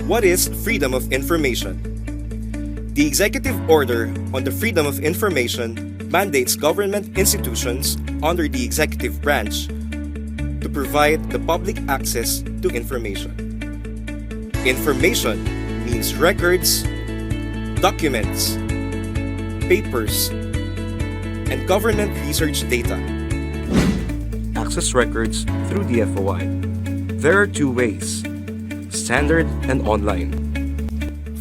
What is freedom of information? The Executive Order on the Freedom of Information mandates government institutions under the executive branch to provide the public access to information. Information means records, documents, papers, and government research data. Access records through the FOI. There are two ways: standard and online.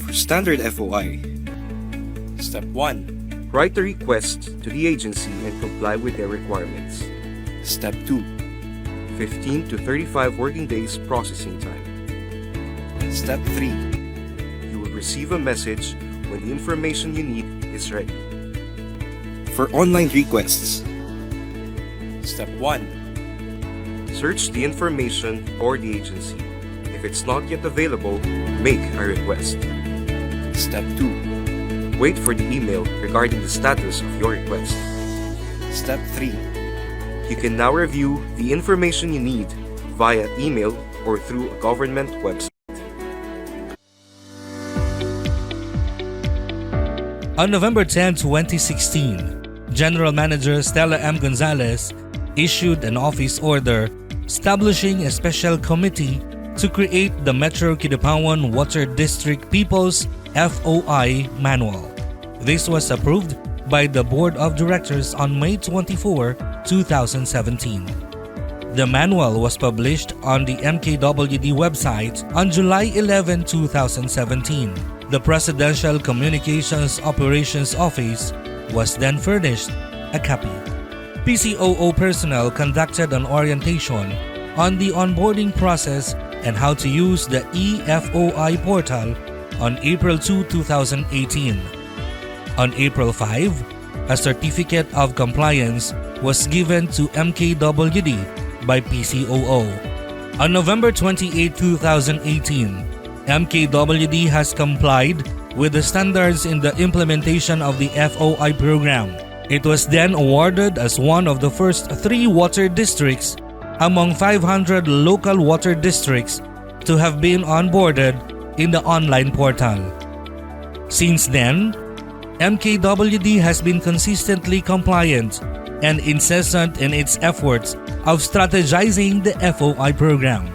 For standard FOI, Step 1. Write a request to the agency and comply with their requirements. Step 2. 15 to 35 working days processing time. Step 3. You will receive a message when the information you need is ready. For online requests, Step 1. Search the information or the agency. If it's not yet available, make a request. Step 2. Wait for the email regarding the status of your request. Step 3. You can now review the information you need via email or through a government website. On November 10, 2016, General Manager Stella M. Gonzalez issued an office order establishing a special committee to create the Metro Kidapawan Water District People's FOI Manual. This was approved by the Board of Directors on May 24, 2017. The manual was published on the MKWD website on July 11, 2017. The Presidential Communications Operations Office was then furnished a copy. PCOO personnel conducted an orientation on the onboarding process and how to use the eFOI portal on April 2, 2018. On April 5, a certificate of compliance was given to MKWD by PCOO. On November 28, 2018, MKWD has complied with the standards in the implementation of the FOI program. It was then awarded as one of the first 3 water districts among 500 local water districts to have been onboarded in the online portal. Since then, MKWD has been consistently compliant and incessant in its efforts of strategizing the FOI program.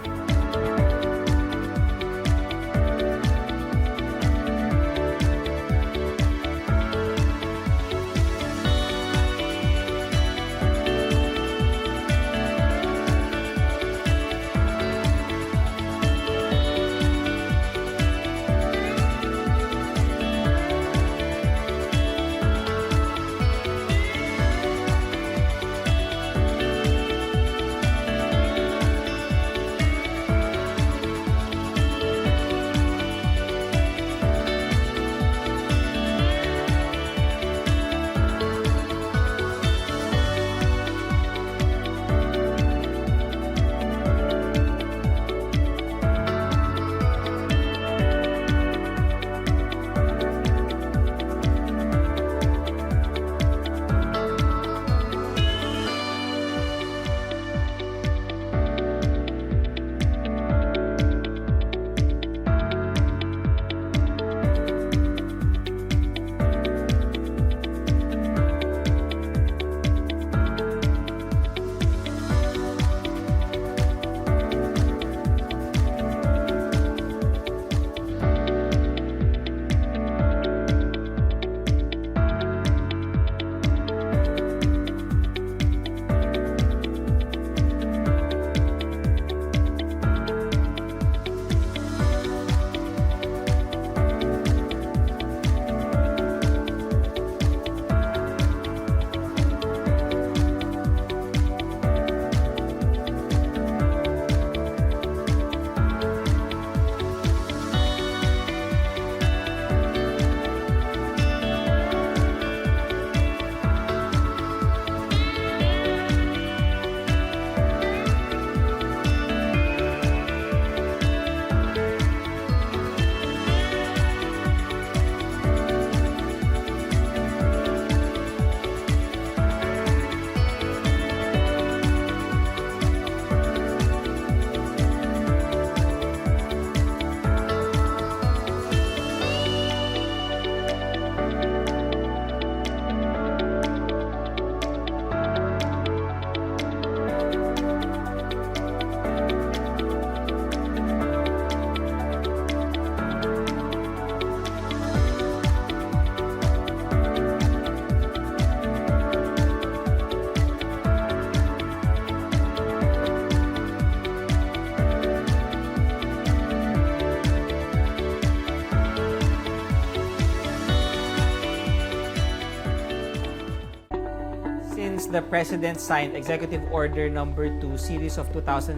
the President signed Executive Order Number 2 Series of 2016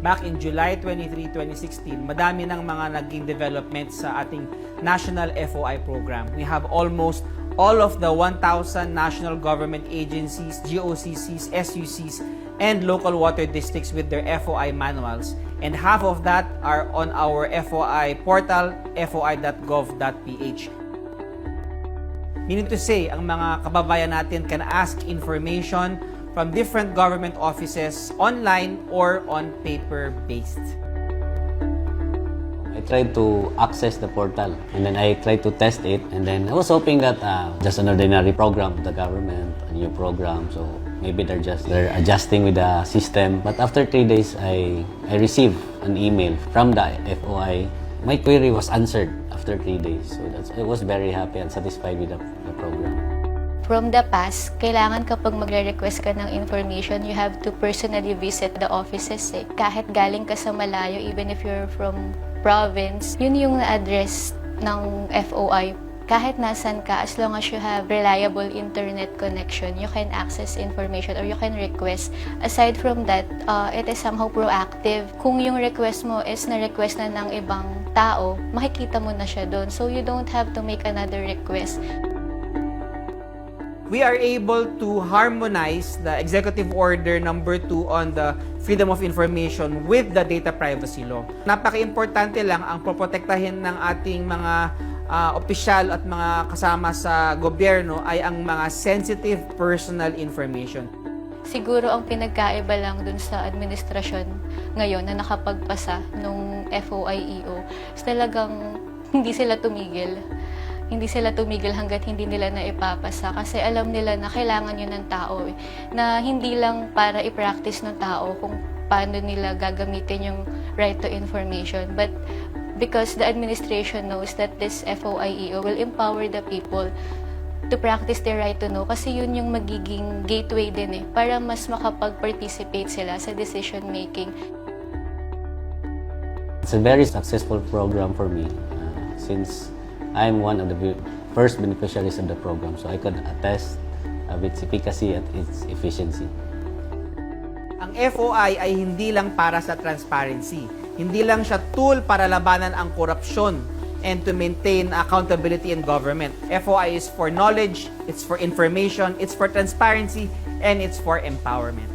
back in July 23, 2016, madami ng mga naging development sa ating National FOI program. We have almost all of the 1,000 national government agencies, GOCCs, SUCs, and local water districts with their FOI manuals. And half of that are on our FOI portal, foi.gov.ph. Meaning to say, ang mga kababayan natin can ask information from different government offices online or on paper-based. I tried to access the portal and then I tried to test it, and then I was hoping that just an ordinary program of the government, a new program, so maybe they're adjusting with the system. But after 3 days, I received an email from the FOI. My query was answered after 3 days, so I was very happy and satisfied with the program. From the past, kailangan kapag magre-request ka ng information, you have to personally visit the offices. Kahit galing ka sa malayo, even if you're from province, yun yung address ng FOI. Kahit nasan ka, as long as you have reliable internet connection, you can access information or you can request. Aside from that, it is somehow proactive. Kung yung request mo is na-request na ng ibang tao, makikita mo na siya doon. So you don't have to make another request. We are able to harmonize the Executive Order Number 2 on the Freedom of Information with the Data Privacy Law. Napaka-importante lang ang poprotektahin ng ating mga opisyal at mga kasama sa gobyerno ay ang mga sensitive personal information. Siguro ang pinagkaiba lang dun sa administrasyon ngayon na nakapagpasa nung FOI-EO is talagang hindi sila tumigil. Hindi sila tumigil hanggat hindi nila na ipapasa kasi alam nila na kailangan yun ng tao na hindi lang para i-practice ng tao kung paano nila gagamitin yung right to information, but because the administration knows that this FOI-EO will empower the people to practice their right to know kasi yun yung magiging gateway din para mas makapag-participate sila sa decision making. It's a very successful program for me since I'm one of the first beneficiaries of the program, so I could attest of its efficacy and its efficiency. Ang FOI ay hindi lang para sa transparency. Hindi lang siya tool para labanan ang korupsyon and to maintain accountability in government. FOI is for knowledge, it's for information, it's for transparency, and it's for empowerment.